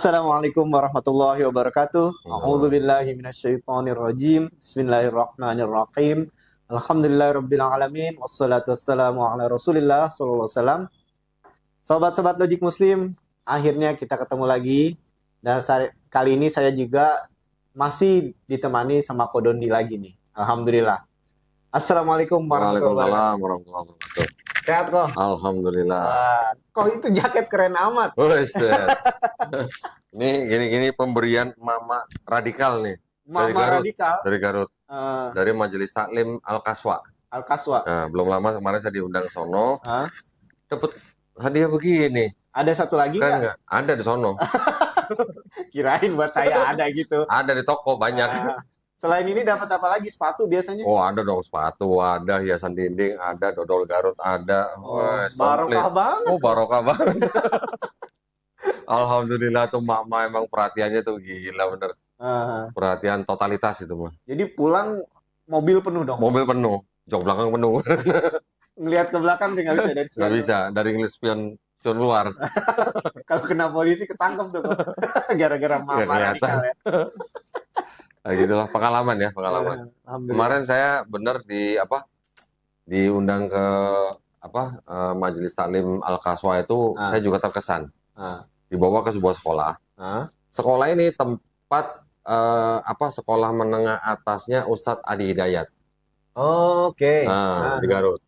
Assalamualaikum warahmatullahi wabarakatuh. A'udzu Oh, billahi minasyaitonir rajim. Bismillahirrahmanirrahim. Alhamdulillahirabbil alamin wassalatu wassalamu ala Rasulillah sallallahu alaihi wasallam. Sobat-sobat Logik Muslim, akhirnya kita ketemu lagi dan kali ini saya juga masih ditemani sama Kodondi lagi nih. Alhamdulillah. Assalamualaikum warahmatullahi wabarakatuh. Waalaikumsalam warahmatullahi wabarakatuh. Sehat kok? Alhamdulillah. Kok itu jaket keren amat? Buset. Ini gini-gini pemberian Mama Radikal nih. Dari Mama Garut. radikal. Dari Garut. Eh, Dari Majelis Taklim Al-Kaswa. Al-Kaswa. Nah, belum lama kemarin saya diundang ke sono. Hah? Dapat hadiah begini. Ada satu lagi Kan nggak? nggak? Ada di sono. Kirain buat saya ada gitu. Ada di toko banyak. Nah, selain ini dapat apa lagi? Sepatu biasanya? Oh, ada dong sepatu, ada hiasan dinding, ada dodol Garut, ada. Oh, Wah, barokah komplit. banget. Oh, barokah banget. Alhamdulillah tuh Mama emang perhatiannya tuh gila bener. Ah, Perhatian totalitas itu mah. jadi pulang mobil penuh dong. Mobil penuh, jok belakang penuh. Ngelihat ke belakang dia nggak bisa dari Nggak spion. bisa, dari English spion luar. Kalau kena polisi ketangkep tuh kok. Gara-gara Nggak mama kelihatan. radikal ya. Nah, gitulah pengalaman ya, pengalaman. Alhamdulillah. Kemarin saya bener diundang ke Majelis Taklim Al-Kaswa itu, Ah. saya juga terkesan. Ah, Dibawa ke sebuah sekolah. ah. Sekolah ini tempat sekolah menengah atasnya Ustadz Adi Hidayat. Oke. Nah, di Garut.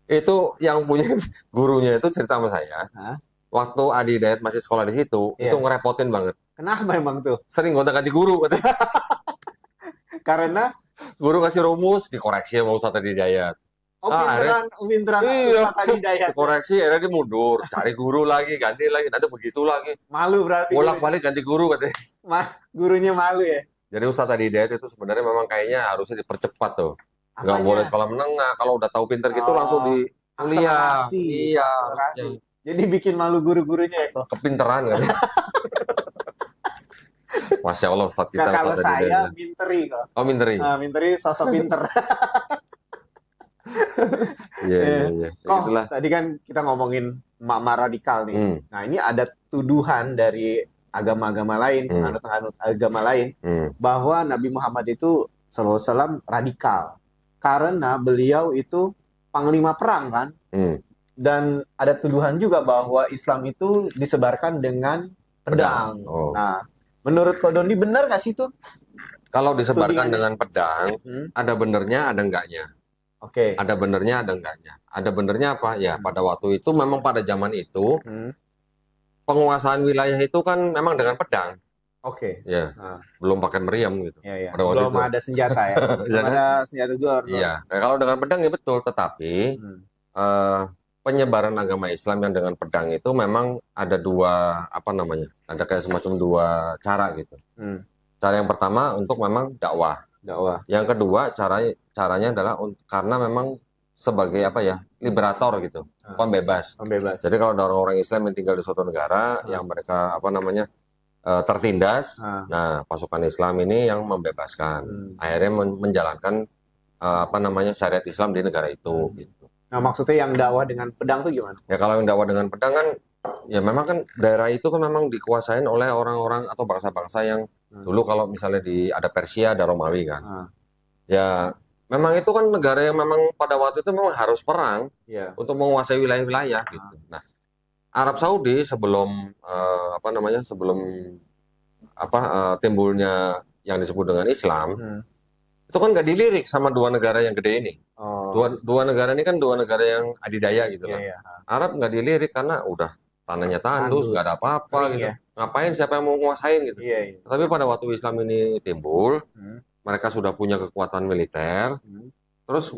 Itu yang punya gurunya itu cerita sama saya. Hah? Waktu Adi Hidayat masih sekolah di situ, Iya. itu ngerepotin banget. Kenapa emang tuh? Sering gonta-ganti guru, katanya. Karena Guru kasih rumus, dikoreksi sama Ustadz Adi Hidayat. pinteran Iya. Ustadz Adi Hidayat. Dikoreksi, akhirnya dia mundur, cari guru lagi, ganti lagi, nanti begitu lagi. Malu berarti. Bolak-balik ganti guru, katanya. Gurunya malu ya. Jadi Ustadz Adi Hidayat itu sebenarnya memang kayaknya harusnya dipercepat tuh. Nggak Apanya? boleh sekolah menengah, kalau udah tahu pinter gitu Oh, langsung di kuliah. akselerasi. Iya, Akselerasi. harusnya. Jadi bikin malu guru-gurunya ya kok. Kepinteran kan. Masya Allah Ustadz kita. Kalau Ustadz Adi saya Hidayat. minteri kok. Oh, minteri. Minteri sosok pinter. Iya, iya, iya. Ya, Kok itulah. tadi kan kita ngomongin mama radikal nih. Hmm, Nah ini ada tuduhan dari agama-agama lain, penganut-penganut agama lain, hmm, bahwa Nabi Muhammad itu sallallahu alaihi wasallam radikal. Karena beliau itu panglima perang kan. hmm. Dan ada tuduhan juga bahwa Islam itu disebarkan dengan pedang. Oh. Nah, menurut Kodondi benar nggak sih itu? Kalau disebarkan Tudingannya. dengan pedang, Hmm, ada benernya, ada enggaknya. Oke. Ada benernya, ada enggaknya. Ada benernya apa? Ya, pada waktu itu memang pada zaman itu Hmm, penguasaan wilayah itu kan memang dengan pedang. Oke. Ya, Nah, belum pakai meriam gitu. ya, ya. Pada waktu Belum itu. ada senjata ya. Iya Belum kan? ada senjata jual. Iya. Nah, kalau dengan pedang ya betul, tetapi Hmm, eh, penyebaran agama Islam yang dengan pedang itu memang ada ada kayak semacam dua cara gitu. hmm, Cara yang pertama untuk memang dakwah. dakwah. Yang kedua caranya adalah karena memang sebagai liberator gitu, pembebas. Pembebas. Jadi kalau ada orang-orang Islam yang tinggal di suatu negara yang mereka tertindas, Ah, nah pasukan Islam ini yang membebaskan, hmm. akhirnya menjalankan syariat Islam di negara itu. Gitu. Nah, maksudnya yang dakwah dengan pedang tuh gimana? Ya kalau yang dakwah dengan pedang kan, ya memang kan daerah itu kan memang dikuasain oleh orang-orang atau bangsa-bangsa yang dulu kalau misalnya ada Persia, ada Romawi kan. Ah, Ya memang itu kan negara yang memang pada waktu itu memang harus perang iya. untuk menguasai wilayah-wilayah gitu. Nah, Arab Saudi sebelum timbulnya yang disebut dengan Islam, Hmm. itu kan nggak dilirik sama dua negara yang gede ini. Oh, Dua negara ini kan dua negara yang adidaya gitu iya, lah. iya. Arab nggak dilirik karena udah tanahnya tandus, Tandus. nggak ada apa-apa Kering gitu. ya. Ngapain siapa yang mau nguasain gitu. Iya, iya. Tapi pada waktu Islam ini timbul, Hmm, mereka sudah punya kekuatan militer, hmm, terus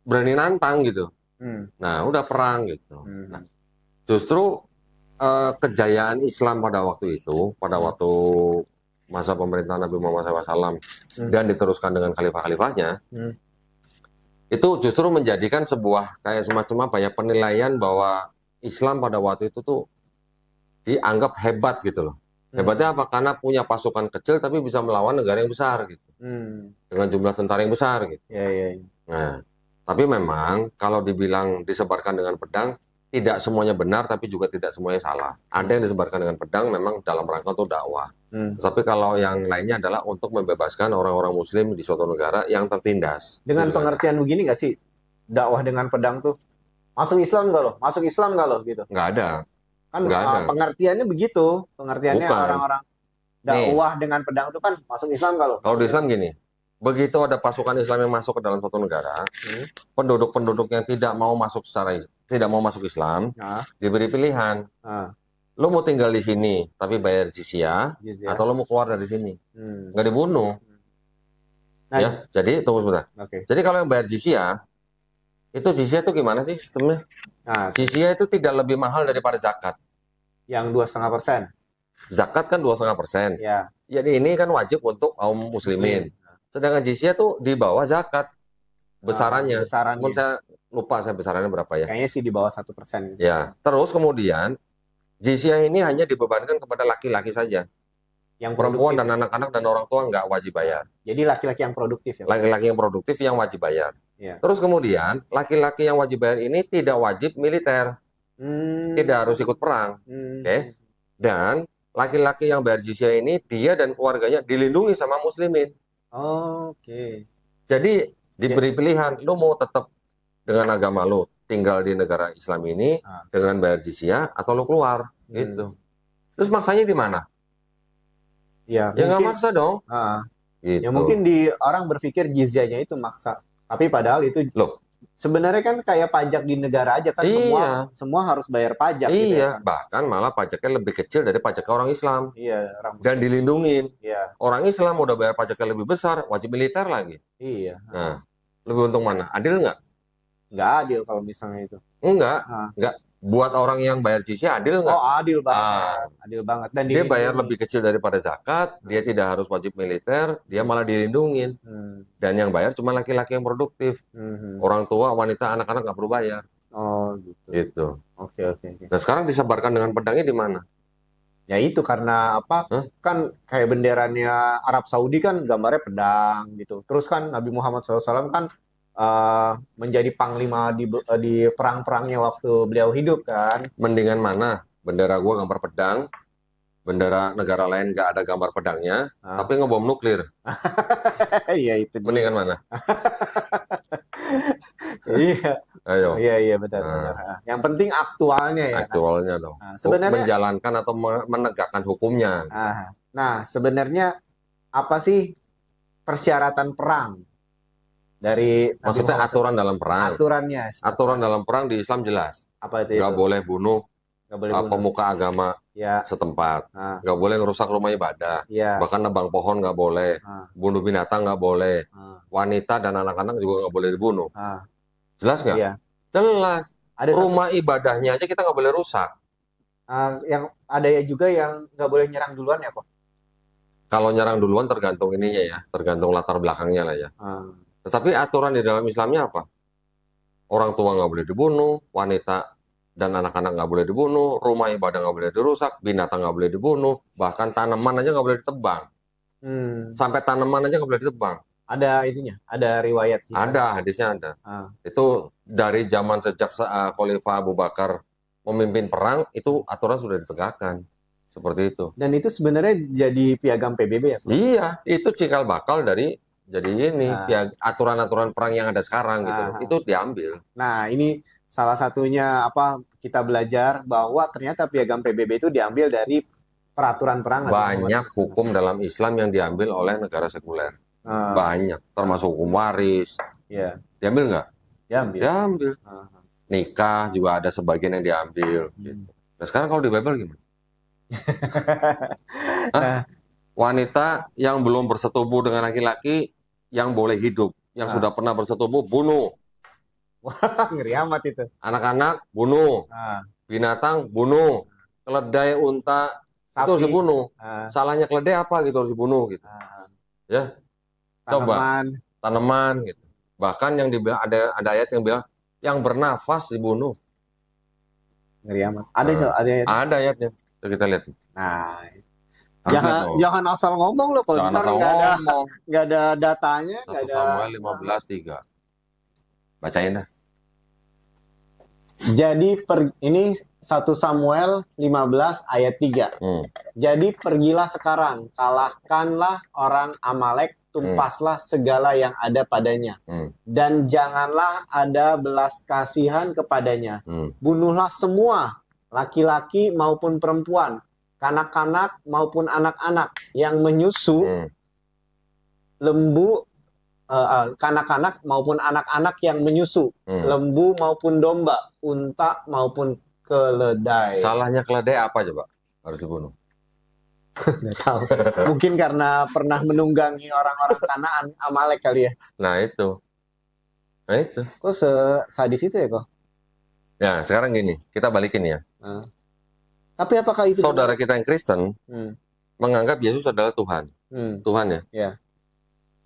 berani nantang gitu. hmm, Nah, udah perang gitu. hmm. Nah, justru kejayaan Islam pada waktu itu, pada waktu masa pemerintahan Nabi Muhammad SAW dan diteruskan dengan khalifah-khalifahnya, Hmm. itu justru menjadikan sebuah kayak semacam penilaian bahwa Islam pada waktu itu tuh dianggap hebat gitu loh. Hebatnya apa? Karena punya pasukan kecil tapi bisa melawan negara yang besar gitu. Hmm. Dengan jumlah tentara yang besar gitu. Iya, iya, iya. Nah, tapi memang kalau dibilang disebarkan dengan pedang, tidak semuanya benar, tapi juga tidak semuanya salah. Ada yang disebarkan dengan pedang memang dalam rangka untuk dakwah. Tapi kalau yang lainnya adalah untuk membebaskan orang-orang Muslim di suatu negara yang tertindas. Dengan Itu pengertian begini nggak sih, dakwah dengan pedang tuh masuk Islam nggak loh? Masuk Islam nggak loh gitu? nggak ada. Kan Nggak ada. pengertiannya begitu. Pengertiannya Bukan. orang-orang dakwah dengan pedang tuh kan masuk Islam nggak loh? Kalau di Islam gini, begitu ada pasukan Islam yang masuk ke dalam suatu negara, penduduk-penduduk yang tidak mau masuk Islam, Nah, diberi pilihan. Lo mau tinggal di sini tapi bayar jizyah, atau lo mau keluar dari sini, nggak dibunuh. Nah, Ya, jadi tunggu sebentar. Oke. Jadi kalau yang bayar jizyah, itu jizyah itu gimana sih sistemnya? Nah, Jizyah itu tidak lebih mahal daripada zakat. yang 2,5%. Zakat kan 2,5%. Ya. Jadi ini kan wajib untuk kaum muslimin. Sedangkan jizyah tuh di bawah zakat besarannya. Besarannya. Namun saya lupa besarannya berapa ya. Kayaknya sih di bawah 1%. Ya. Terus kemudian jizyah ini hanya dibebankan kepada laki-laki saja. Yang Perempuan produktif. dan anak-anak dan orang tua nggak wajib bayar. Jadi laki-laki yang produktif ya. Pak? Laki-laki yang produktif yang wajib bayar. Ya. Terus kemudian laki-laki yang wajib bayar ini tidak wajib militer, tidak harus ikut perang. Oke. Dan laki-laki yang bayar jizyah ini dia dan keluarganya dilindungi sama muslimin. Oke. Jadi diberi pilihan, lu mau tetap dengan agama lu tinggal di negara Islam ini dengan bayar jizyah atau lu keluar gitu. Terus maksanya di mana? Ya nggak mungkin, maksa dong. Ya Gitu. mungkin orang berpikir jizyahnya itu maksa. Tapi padahal itu Loh, sebenarnya kan kayak pajak di negara aja kan, Iya. semua harus bayar pajak gitu ya iya, kan. bahkan malah pajaknya lebih kecil dari pajak orang Islam Iya, orang dan dilindungin. Iya, Orang Islam udah bayar pajaknya lebih besar, wajib militer lagi. iya. Nah, lebih untung mana? Adil nggak? Nggak adil kalau misalnya itu. Enggak, Ah. enggak. Buat orang yang bayar jizyah adil nggak? Oh, adil banget. Adil banget. Dan Dia bayar dilindungi. lebih kecil daripada zakat, dia tidak harus wajib militer, dia malah dilindungin. Dan yang bayar cuma laki-laki yang produktif. Orang tua, wanita, anak-anak nggak perlu bayar. Oh, gitu. Gitu. Oke. Nah sekarang disebarkan dengan pedangnya di mana? Ya itu karena apa? Kan kayak benderanya Arab Saudi kan gambarnya pedang gitu. Terus kan Nabi Muhammad SAW kan menjadi panglima di perang-perangnya waktu beliau hidup kan. Mendingan mana? Bendera gua gambar pedang, bendera negara lain nggak ada gambar pedangnya, tapi ngebom nuklir. Iya itu. Mendingan mana? Iya. Ayo. Iya betul. Yang penting aktualnya ya. Aktualnya dong. Sebenarnya menjalankan atau menegakkan hukumnya. Nah, sebenarnya apa sih persyaratan perang dari Maksudnya aturan dalam perang. Aturannya. Aturan dalam perang di Islam jelas. Apa itu? Nggak boleh bunuh pemuka agama setempat. Nggak boleh ngerusak rumah ibadah. Bahkan nebang pohon nggak boleh. Bunuh binatang nggak boleh. Wanita dan anak-anak juga nggak boleh dibunuh. Jelas nggak? Iya. Jelas. Rumah ibadahnya aja kita nggak boleh rusak. Yang ada ya juga yang nggak boleh nyerang duluan ya kok? Kalau nyerang duluan tergantung ininya ya, tergantung latar belakangnya lah ya. Tetapi aturan di dalam Islamnya apa? Orang tua nggak boleh dibunuh, wanita dan anak-anak nggak boleh dibunuh, rumah ibadah nggak boleh dirusak, binatang nggak boleh dibunuh, bahkan tanaman aja nggak boleh ditebang. Sampai tanaman aja nggak boleh ditebang. Ada itunya, ada riwayat. Ada, hadisnya ada. Itu dari zaman sejak Khalifah Abu Bakar memimpin perang, itu aturan sudah ditegakkan. Seperti itu. Dan itu sebenarnya jadi piagam PBB ya? Iya, itu cikal bakal dari jadi ini aturan-aturan perang yang ada sekarang gitu. Itu diambil. Nah, ini salah satunya apa kita belajar bahwa ternyata piagam PBB itu diambil dari peraturan perang. Banyak hukum dalam Islam yang diambil oleh negara sekuler. Banyak, termasuk hukum waris. Iya. Diambil nggak? Diambil. Nikah juga ada sebagian yang diambil. Gitu. Nah sekarang kalau di Bible gimana? Wanita yang belum bersetubuh dengan laki-laki yang boleh hidup, yang sudah pernah bersetubuh bunuh. Wah, ngeri amat itu. Anak-anak bunuh, binatang bunuh, keledai, unta itu harus dibunuh. Salahnya keledai apa gitu harus dibunuh gitu. Ya, coba tanaman gitu. Bahkan yang dibilang ada ayat yang bilang yang bernafas dibunuh. Ngeri amat. Ada ayatnya. Kita lihat. Nah, jangan asal ngomong loh kalau nggak ada datanya, nggak ada. 1 Samuel 15:3. Bacain dah. Jadi ini 1 Samuel 15 ayat 3. Jadi pergilah sekarang, kalahkanlah orang Amalek, tumpaslah segala yang ada padanya. Dan janganlah ada belas kasihan kepadanya. Bunuhlah semua, laki-laki maupun perempuan, kanak-kanak maupun anak-anak yang menyusu, lembu, kanak-kanak maupun anak-anak yang menyusu, lembu maupun domba, unta maupun keledai. Salahnya keledai apa coba harus dibunuh? Nggak tahu. Mungkin karena pernah menunggangi orang-orang Kanaan, Amalek kali ya. Nah itu. Kok sadis itu ya kok? Ya sekarang gini, kita balikin ya. Tapi apakah itu saudara kita yang Kristen menganggap Yesus adalah Tuhan? Tuhan ya? Ya.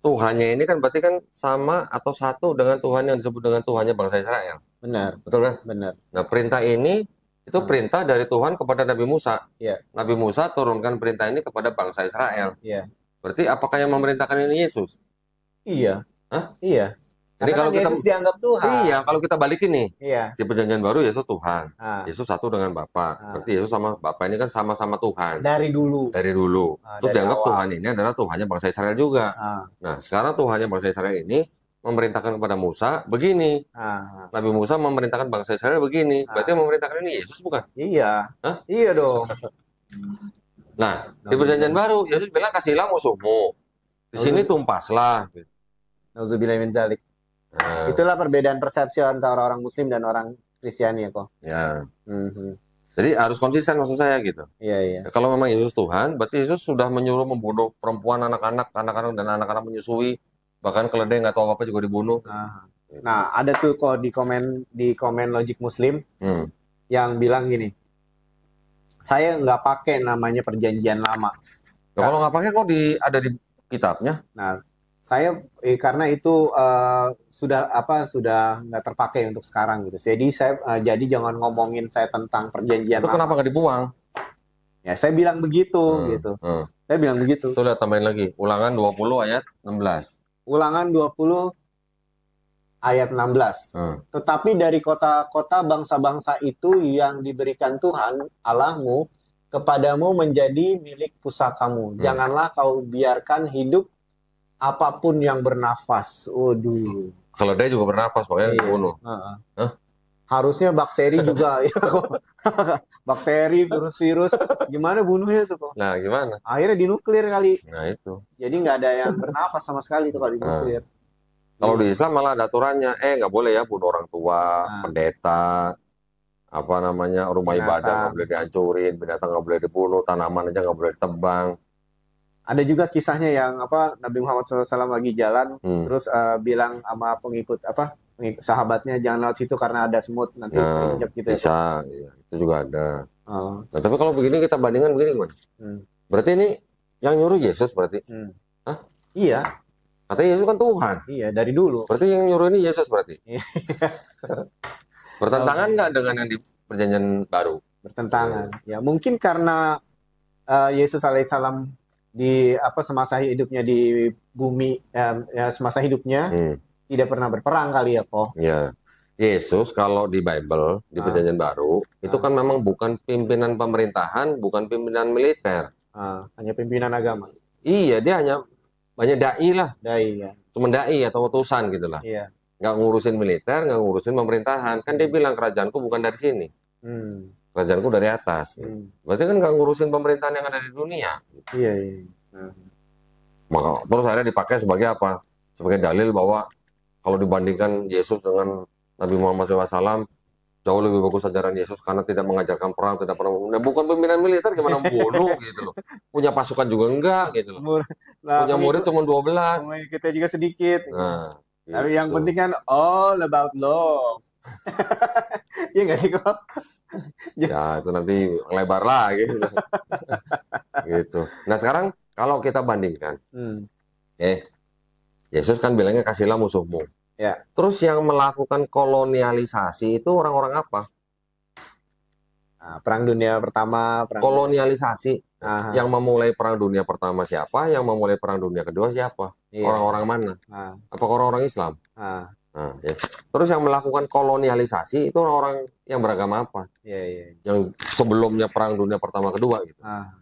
Tuhannya ini kan berarti kan sama atau satu dengan Tuhan yang disebut dengan Tuhannya bangsa Israel. Benar. Betul kan? Benar. Nah perintah ini itu perintah dari Tuhan kepada Nabi Musa. Ya. Nabi Musa turunkan perintah ini kepada bangsa Israel. Ya. Berarti apakah yang memerintahkan ini Yesus? Iya. Hah? Iya. Jadi kalau kita Yesus dianggap Tuhan. Iya, kalau kita balikin nih. Iya. Di Perjanjian Baru Yesus Tuhan. Yesus satu dengan Bapa. Berarti Yesus sama Bapa ini kan sama-sama Tuhan. Dari dulu. Terus dari dianggap awal. Tuhan ini adalah Tuhannya bangsa Israel juga. Nah, sekarang Tuhannya bangsa Israel ini memerintahkan kepada Musa begini. Nabi Musa memerintahkan bangsa Israel begini. Berarti yang memerintahkan ini Yesus bukan? Iya. Hah? Iya dong. Nah, di Perjanjian Baru Yesus bilang kasihlah musuhmu. Di sini tumpaslah. Nauzubillah min dzalik. Itulah perbedaan persepsi antara orang Muslim dan orang Kristiani ya kok. Ya. Jadi harus konsisten maksud saya gitu. Iya. Kalau memang Yesus Tuhan, berarti Yesus sudah menyuruh membunuh perempuan, anak-anak dan anak-anak menyusui, bahkan keledai nggak tahu apa juga dibunuh. Nah, ada tuh kok di komen Logic Muslim yang bilang gini, saya nggak pakai namanya Perjanjian Lama. Nah, kalau nggak pakai kok ada di kitabnya? Nah, saya karena itu sudah nggak terpakai untuk sekarang gitu. Jadi jadi jangan ngomongin saya tentang Perjanjian Itu Lama. kenapa nggak dibuang? Ya, saya bilang begitu gitu. Saya bilang begitu. Tuh lihat tambahin lagi. Ulangan 20 ayat 16. Ulangan 20 ayat 16. Tetapi dari kota-kota bangsa-bangsa itu yang diberikan Tuhan Allahmu kepadamu menjadi milik pusakamu. Janganlah kau biarkan hidup apapun yang bernafas. Waduh. Keledai juga bernafas, pokoknya dibunuh. Harusnya bakteri juga ya kok. Bakteri, virus-virus, gimana bunuhnya tuh kok? Nah, gimana? Akhirnya dinuklir kali. Nah, itu. Jadi nggak ada yang bernafas sama sekali tuh kalau dinuklir. Kalau di Islam malah ada aturannya, nggak boleh ya bunuh orang tua, pendeta, rumah ibadah nggak boleh dihancurin, binatang nggak boleh dibunuh, tanaman aja nggak boleh ditebang. Ada juga kisahnya yang Nabi Muhammad SAW lagi jalan, terus bilang sama pengikut sahabatnya jangan lewat situ karena ada semut nanti injak gitu. Bisa, ya. Itu juga ada. Nah, tapi kalau begini kita bandingkan begini gimana? Berarti ini yang nyuruh Yesus berarti? Hah? Iya. Katanya Yesus kan Tuhan. Iya, dari dulu. Berarti yang nyuruh ini Yesus berarti? Bertentangan nggak dengan yang di Perjanjian Baru? Bertentangan. Ya, mungkin karena Yesus alaihissalam di semasa hidupnya di bumi, semasa hidupnya tidak pernah berperang kali ya, kok. Ya. Yesus kalau di Bible, di Perjanjian Baru, itu kan memang bukan pimpinan pemerintahan, bukan pimpinan militer. Hanya pimpinan agama. Iya, dia hanya dai lah. Dai, ya. Cuma dai atau utusan gitu lah. Iya. Nggak ngurusin militer, nggak ngurusin pemerintahan. Kan dia bilang kerajaanku bukan dari sini. Kerajaanku dari atas. Berarti kan nggak ngurusin pemerintahan yang ada di dunia. Iya. Maka terus akhirnya dipakai sebagai apa? Sebagai dalil bahwa kalau dibandingkan Yesus dengan Nabi Muhammad SAW, jauh lebih bagus ajaran Yesus karena tidak mengajarkan perang, tidak pernah bukan pimpinan militer gimana membunuh gitu loh. Punya pasukan juga enggak gitu loh. Punya murid cuma 12. Kita juga sedikit. Nah, tapi yang penting kan all about love. Iya nggak sih kok? Ya itu nanti lebar lah gitu. Gitu. Nah sekarang kalau kita bandingkan, Yesus kan bilangnya kasihlah musuhmu. Ya. Terus yang melakukan kolonialisasi itu orang-orang apa? Perang Dunia Pertama. Kolonialisasi. Yang memulai Perang Dunia Pertama siapa? Yang memulai Perang Dunia Kedua siapa? Orang-orang mana? Apakah orang-orang Islam? Nah, ya. Terus yang melakukan kolonialisasi itu orang yang beragama apa? Iya, iya. Yang sebelumnya Perang Dunia Pertama Kedua gitu. Ah,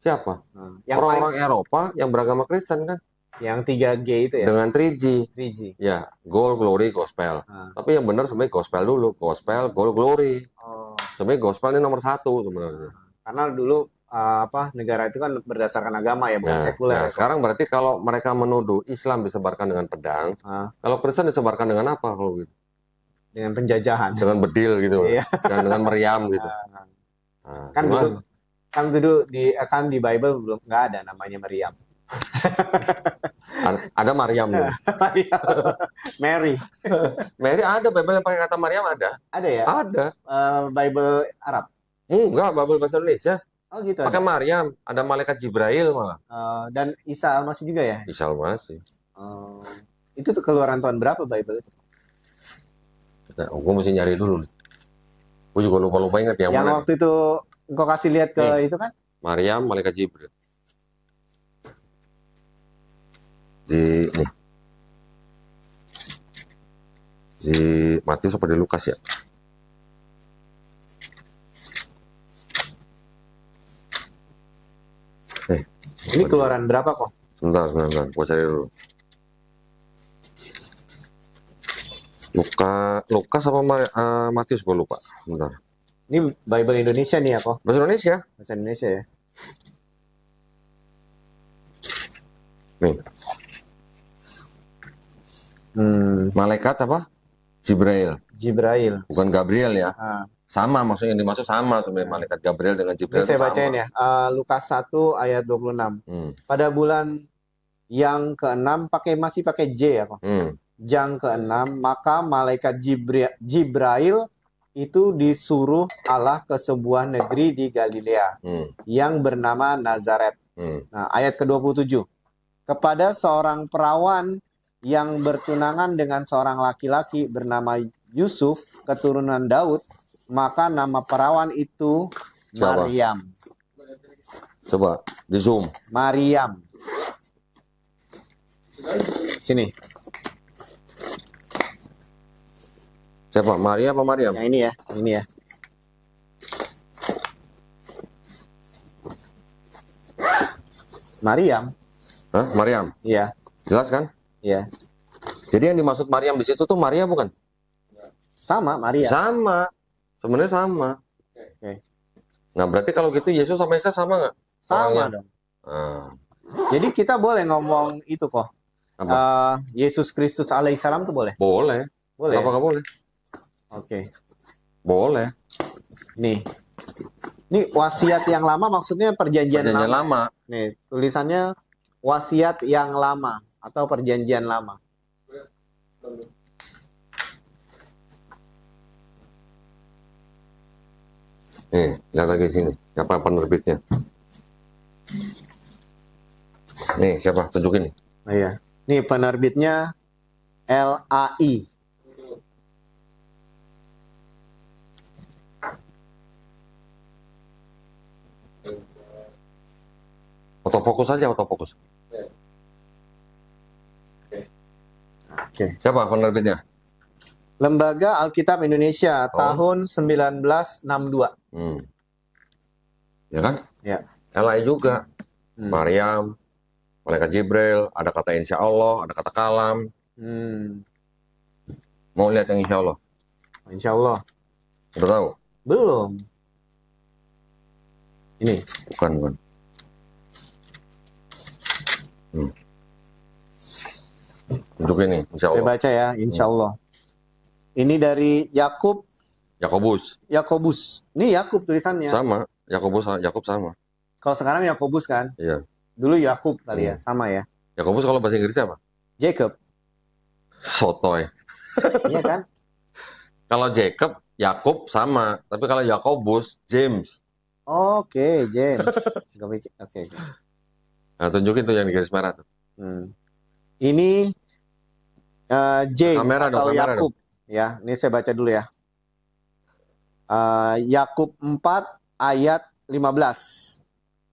Siapa? yang paling Orang-orang Eropa yang beragama Kristen kan? yang 3G itu ya, Dengan 3G. 3G. Ya, goal, glory, gospel. Ah. Tapi yang benar sebenarnya gospel dulu. Gospel, goal, glory. Oh, Sebenarnya gospel ini nomor 1 sebenarnya. karena dulu negara itu kan berdasarkan agama ya, bukan Nah, sekuler. nah ya, Ko. sekarang berarti kalau mereka menuduh Islam disebarkan dengan pedang, Ah, kalau Kristen disebarkan dengan apa kalau gitu? dengan penjajahan. Dengan bedil gitu, Iya. dan dengan meriam gitu. Ah, Nah, kan gimana? dulu di Bible belum nggak ada namanya Maryam. Ada Maryam dulu. Mary. Mary ada, Bible yang pakai kata Maryam ada. Ada ya? Ada. Bible Arab. Enggak, Bible bahasa Indonesia. Oh gitu Pakai ada. Maryam, ada malaikat Jibril malah. Dan Isa Al-Masih juga ya? Isa masih. Itu tuh keluaran tahun berapa Bible itu? Gue mesti nyari dulu. Gue juga lupa-lupa ingat yang Yang mana. waktu itu engkau kasih lihat ke Nih. itu kan? Maryam, malaikat Jibril. Nih. Di Matius apa di Lukas ya? Ini keluaran berapa kok? Sebentar. Gue cari dulu. Lukas apa Matius gue lupa. Bentar. Ini Bible Indonesia nih ya kok? Bahasa Indonesia. Bahasa Indonesia ya? Nih, malaikat apa? Jibril. Jibril. Bukan Gabriel ya. Ah, Sama, maksudnya yang dimaksud sama sebenarnya malaikat Gabriel dengan ini Jibril saya itu bacain sama. ya. Lukas 1 ayat 26. Pada bulan yang ke-6 masih pakai J ya kok? Yang ke-6, maka malaikat Jibril itu disuruh Allah ke sebuah negeri di Galilea yang bernama Nazaret. Nah, ayat ke-27. Kepada seorang perawan yang bertunangan dengan seorang laki-laki bernama Yusuf, keturunan Daud, maka nama perawan itu Siapa? Maryam. Coba di zoom. Maryam. Sini. Siapa? Maria apa Maryam? Yang ini ya, ini ya. Maryam. Hah? Maryam. Iya, Jelas kan? iya. Jadi yang dimaksud Maryam di situ tuh Maria bukan? Sama Maria. Sama. Sebenarnya sama. Oke. Nah, berarti kalau gitu Yesus sama Isa sama nggak? Sama Orangnya? dong. Ah, Jadi kita boleh ngomong itu kok. apa? Yesus Kristus alaihissalam tuh boleh? Boleh. Boleh. Kenapa nggak boleh? Oke. Boleh. Nih. Ini wasiat yang lama maksudnya perjanjian Perjanjian lama. lama. Nih, tulisannya wasiat yang lama atau perjanjian lama. Nih, lihat lagi sini. Siapa penerbitnya? Nih, siapa? Tunjukin nih. Oh, iya. Nih penerbitnya LAI. Autofokus aja, autofokus. Oke. Siapa penerbitnya? Lembaga Alkitab Indonesia tahun 1962. Ya kan? Ya. LAI juga. Maryam, malaikat Jibril, ada kata insya Allah, ada kata kalam. Mau lihat yang insya Allah? Insya Allah. Udah tahu? Belum. Ini. Bukan. Tunjukin nih, insya Saya Allah. baca ya, insya Allah. Ini dari Yakobus. Ini Yakub tulisannya. Sama. Yakub sama. Kalau sekarang Yakobus kan? Iya. Dulu Yakub kali ya, sama ya. Yakobus kalau bahasa Inggrisnya apa? Jacob. Sotoy. Iya kan? Kalau Jacob, Yakub sama. Tapi kalau Yakobus, James. Oke, James. Oke. Nah, tunjukin tuh yang di garis merah tuh. Ini James Kamera dong, atau kamera Yakub. Ya, ini saya baca dulu ya. Yakub 4 ayat 15.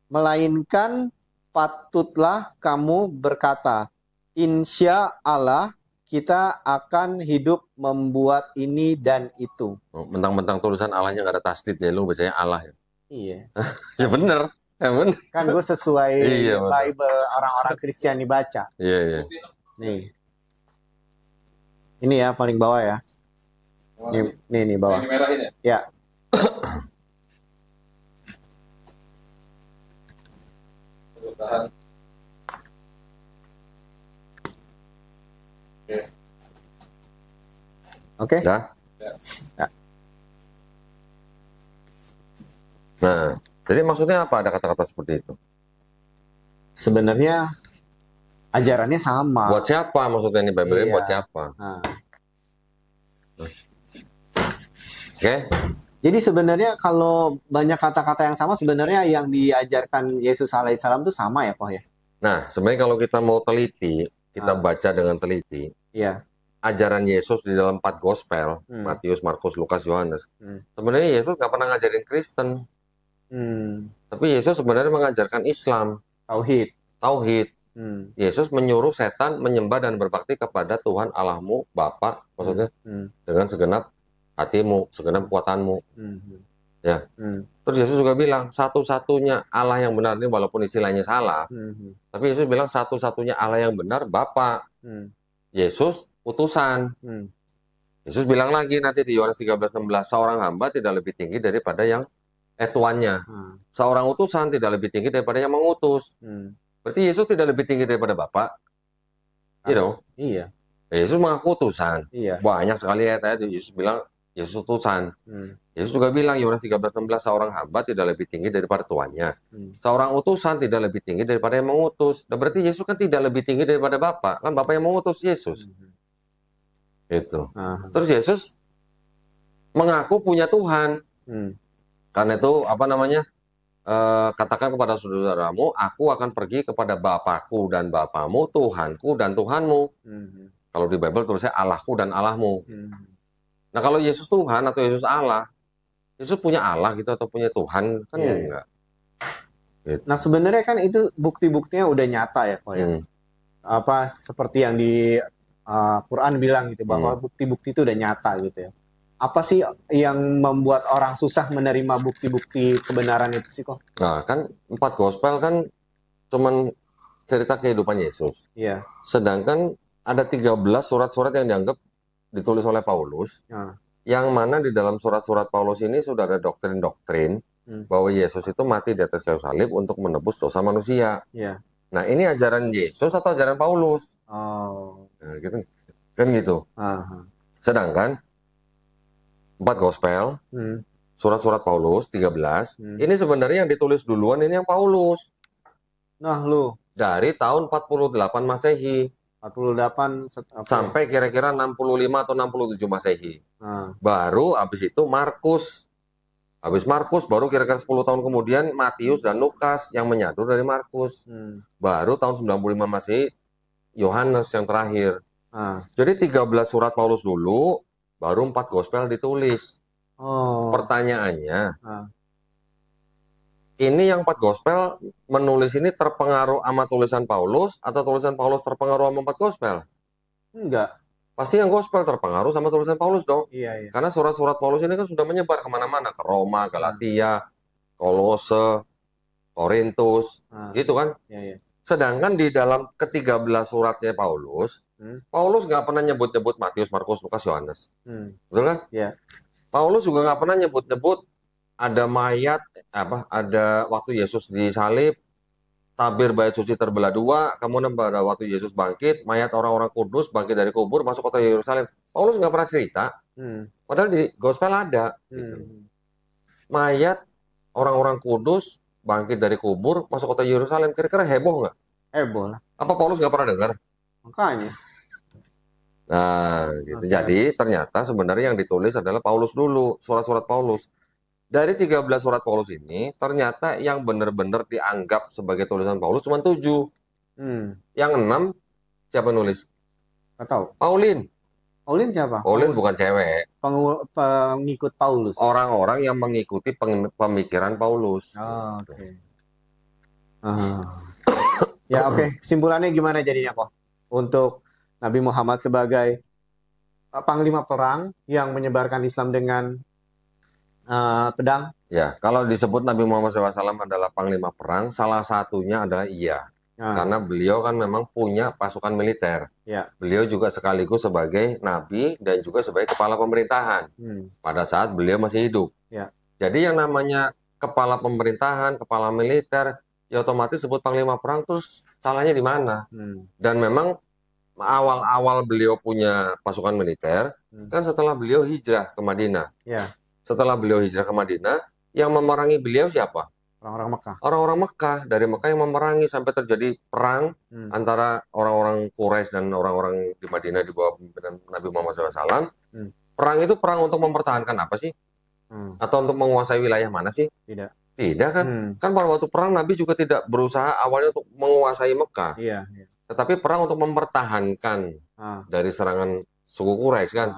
Melainkan patutlah kamu berkata, Insya Allah kita akan hidup membuat ini dan itu. Mentang-mentang tulisan Allahnya nggak ada tasdid ya, lu bacanya Allah ya. Iya. Ya bener, ya bener. Kan gue sesuai Iya, betul. Bible orang-orang Kristiani baca. Iya, iya. Nih. Ini ya paling bawah ya. Nih bawah. Ini merah ini. Ya. Tahan. Oke. Dah. Ya. Ya. Nah, jadi maksudnya apa ada kata-kata seperti itu? Sebenarnya ajarannya sama. Buat siapa maksudnya ini Bible ini Iya. buat siapa? Nah, Oke? jadi sebenarnya kalau banyak kata-kata yang sama, sebenarnya yang diajarkan Yesus alaihissalam itu sama ya, Koh ya? Nah, sebenarnya kalau kita mau teliti, kita Ah. baca dengan teliti, Iya. ajaran Yesus di dalam 4 gospel, Hmm. Matius, Markus, Lukas, Yohanes. Hmm. Sebenarnya Yesus nggak pernah ngajarin Kristen, tapi Yesus sebenarnya mengajarkan Islam, Tauhid. Tauhid. Hmm. Yesus menyuruh setan menyembah dan berbakti kepada Tuhan Allahmu, Bapa, maksudnya Hmm. dengan segenap hatimu, segenap kekuatanmu. Hmm. Ya. Hmm. Terus Yesus juga bilang, satu-satunya Allah yang benar ini walaupun istilahnya salah, Hmm. tapi Yesus bilang satu-satunya Allah yang benar Bapa. Hmm. Yesus utusan. Hmm. Yesus bilang lagi nanti di Yohanes 13:16, seorang hamba tidak lebih tinggi daripada yang tuannya. Hmm. Seorang utusan tidak lebih tinggi daripada yang mengutus. Hmm. Berarti Yesus tidak lebih tinggi daripada Bapa. You know, Iya. Yesus mengaku utusan. Iya. Banyak sekali ayat-ayat Yesus bilang Yesus utusan. Hmm. Yesus juga bilang Yohanes 13:16, seorang hamba tidak lebih tinggi daripada tuannya. Hmm. Seorang utusan tidak lebih tinggi daripada yang mengutus. Nah, berarti Yesus kan tidak lebih tinggi daripada Bapa. Kan Bapa yang mengutus Yesus. Itu. Ah. Terus Yesus mengaku punya Tuhan. Hmm. Karena itu apa namanya? Katakan kepada saudaramu, aku akan pergi kepada Bapakku dan Bapamu, Tuhanku dan Tuhanmu. Hmm. Kalau di Bible tulisnya Allahku dan Allahmu. Hmm. Nah, kalau Yesus Tuhan atau Yesus Allah, Yesus punya Allah gitu atau punya Tuhan kan Iya, iya. enggak. Nah sebenarnya kan itu bukti-buktinya udah nyata ya, Koh ya. Hmm. Apa seperti yang di Quran bilang gitu bahwa bukti-bukti itu udah nyata gitu ya. Apa sih yang membuat orang susah menerima bukti-bukti kebenaran itu sih, Koh? Nah, kan 4 gospel kan cuman cerita kehidupan Yesus. Iya. Sedangkan ada 13 surat-surat yang dianggap ditulis oleh Paulus, Nah. yang mana di dalam surat-surat Paulus ini sudah ada doktrin-doktrin bahwa Yesus itu mati di atas kayu salib untuk menebus dosa manusia. Iya. Nah, ini ajaran Yesus atau ajaran Paulus? Oh. Nah, gitu. Kan gitu. Aha. Sedangkan 4 gospel, Hmm. surat-surat Paulus 13, ini sebenarnya yang ditulis duluan ini yang Paulus. Nah lu Dari tahun 48 Masehi 48 sampai kira-kira 65 atau 67 Masehi. Nah. Baru habis itu Markus. Habis Markus baru kira-kira 10 tahun kemudian Matius dan Lukas yang menyadur dari Markus. Baru tahun 95 Masehi Yohanes yang terakhir. Jadi 13 surat Paulus dulu, baru 4 gospel ditulis. Oh. Pertanyaannya, ini yang 4 gospel menulis ini terpengaruh sama tulisan Paulus atau tulisan Paulus terpengaruh sama 4 gospel? Enggak. Pasti yang gospel terpengaruh sama tulisan Paulus dong. Iya, iya. Karena surat-surat Paulus ini kan sudah menyebar kemana-mana. Ke Roma, Galatia, Kolose, Korintus, gitu kan. Iya, iya. Sedangkan di dalam ke-13 suratnya Paulus, Paulus nggak pernah nyebut-nyebut Matius, Markus, Lukas, Yohanes. Betul kan? Iya. Paulus juga nggak pernah nyebut-nyebut ada mayat, ada waktu Yesus disalib, tabir bait suci terbelah dua, kemudian pada waktu Yesus bangkit, mayat orang-orang kudus bangkit dari kubur masuk kota Yerusalem. Paulus nggak pernah cerita, padahal di gospel ada. Gitu. Mayat orang-orang kudus bangkit dari kubur masuk kota Yerusalem, kira-kira heboh nggak? Heboh lah. Apa Paulus nggak pernah dengar? Makanya. Nah, gitu. Jadi ternyata sebenarnya yang ditulis adalah Paulus dulu, surat-surat Paulus. Dari 13 surat Paulus ini, ternyata yang benar-benar dianggap sebagai tulisan Paulus cuma 7. Yang 6, siapa nulis? Nggak tahu. Paulin. Paulin siapa? Paulin bukan cewek. Pengikut Paulus. Orang-orang yang mengikuti pemikiran Paulus. Oh, oke. Ya, oke. Kesimpulannya gimana jadinya, kok? Untuk Nabi Muhammad sebagai panglima perang yang menyebarkan Islam dengan pedang. Ya, kalau disebut Nabi Muhammad SAW adalah panglima perang, salah satunya adalah iya. Karena beliau kan memang punya pasukan militer. Ya. Beliau juga sekaligus sebagai nabi dan juga sebagai kepala pemerintahan pada saat beliau masih hidup. Ya. Jadi yang namanya kepala pemerintahan, kepala militer, ya otomatis sebut panglima perang, terus salahnya di mana? Dan memang awal-awal beliau punya pasukan militer, kan setelah beliau hijrah ke Madinah. Ya. Setelah beliau hijrah ke Madinah, yang memerangi beliau siapa? Orang-orang Mekah. Orang-orang Mekah, dari Mekah yang memerangi sampai terjadi perang antara orang-orang Quraisy dan orang-orang di Madinah di bawah pimpinan Nabi Muhammad SAW. Perang itu perang untuk mempertahankan apa sih? Atau untuk menguasai wilayah mana sih? Tidak kan? Kan pada waktu perang Nabi juga tidak berusaha awalnya untuk menguasai Mekah. Iya. Tetapi perang untuk mempertahankan dari serangan suku Quraisy kan.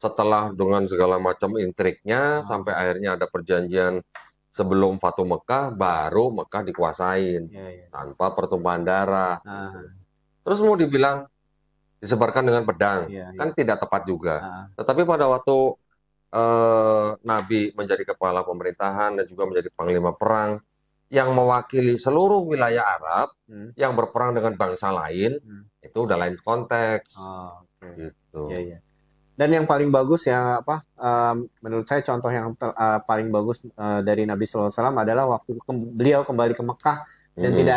Setelah dengan segala macam intriknya sampai akhirnya ada perjanjian sebelum Fatu Mekah, baru Mekah dikuasain tanpa pertumpahan darah. Terus mau dibilang disebarkan dengan pedang, kan tidak tepat juga. Tetapi pada waktu Nabi menjadi kepala pemerintahan dan juga menjadi panglima perang yang mewakili seluruh wilayah Arab yang berperang dengan bangsa lain, itu udah lain konteks. Gitu. Dan yang paling bagus ya menurut saya contoh yang paling bagus dari Nabi SAW adalah waktu beliau kembali ke Mekah dan tidak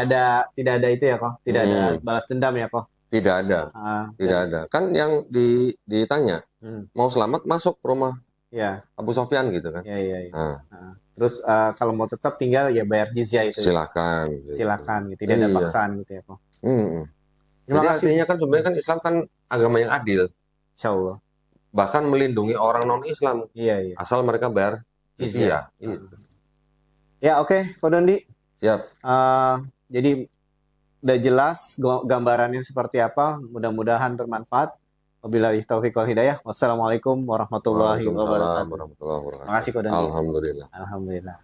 ada itu ya kok, tidak ada balas dendam ya kok. Tidak ada, tidak ada. Kan yang ditanya mau selamat masuk ke rumah Abu Sofyan gitu kan. Terus kalau mau tetap tinggal ya bayar jizyah itu. Silakan. Silakan, gitu. Tidak ada paksaan gitu ya kok. Jadi artinya kan sebenarnya kan Islam kan agama yang adil. Insya Allah. Bahkan melindungi orang non-Islam. Asal mereka bayar jizyah. Ya oke, Ko Dondi. Siap. Jadi udah jelas gambarannya seperti apa. Mudah-mudahan bermanfaat. Wabillahi taufiq wal hidayah. Wassalamualaikum warahmatullahi wabarakatuh. Waalaikumsalam warahmatullahi wabarakatuh. Terima kasih Ko Dondi. Alhamdulillah. Alhamdulillah.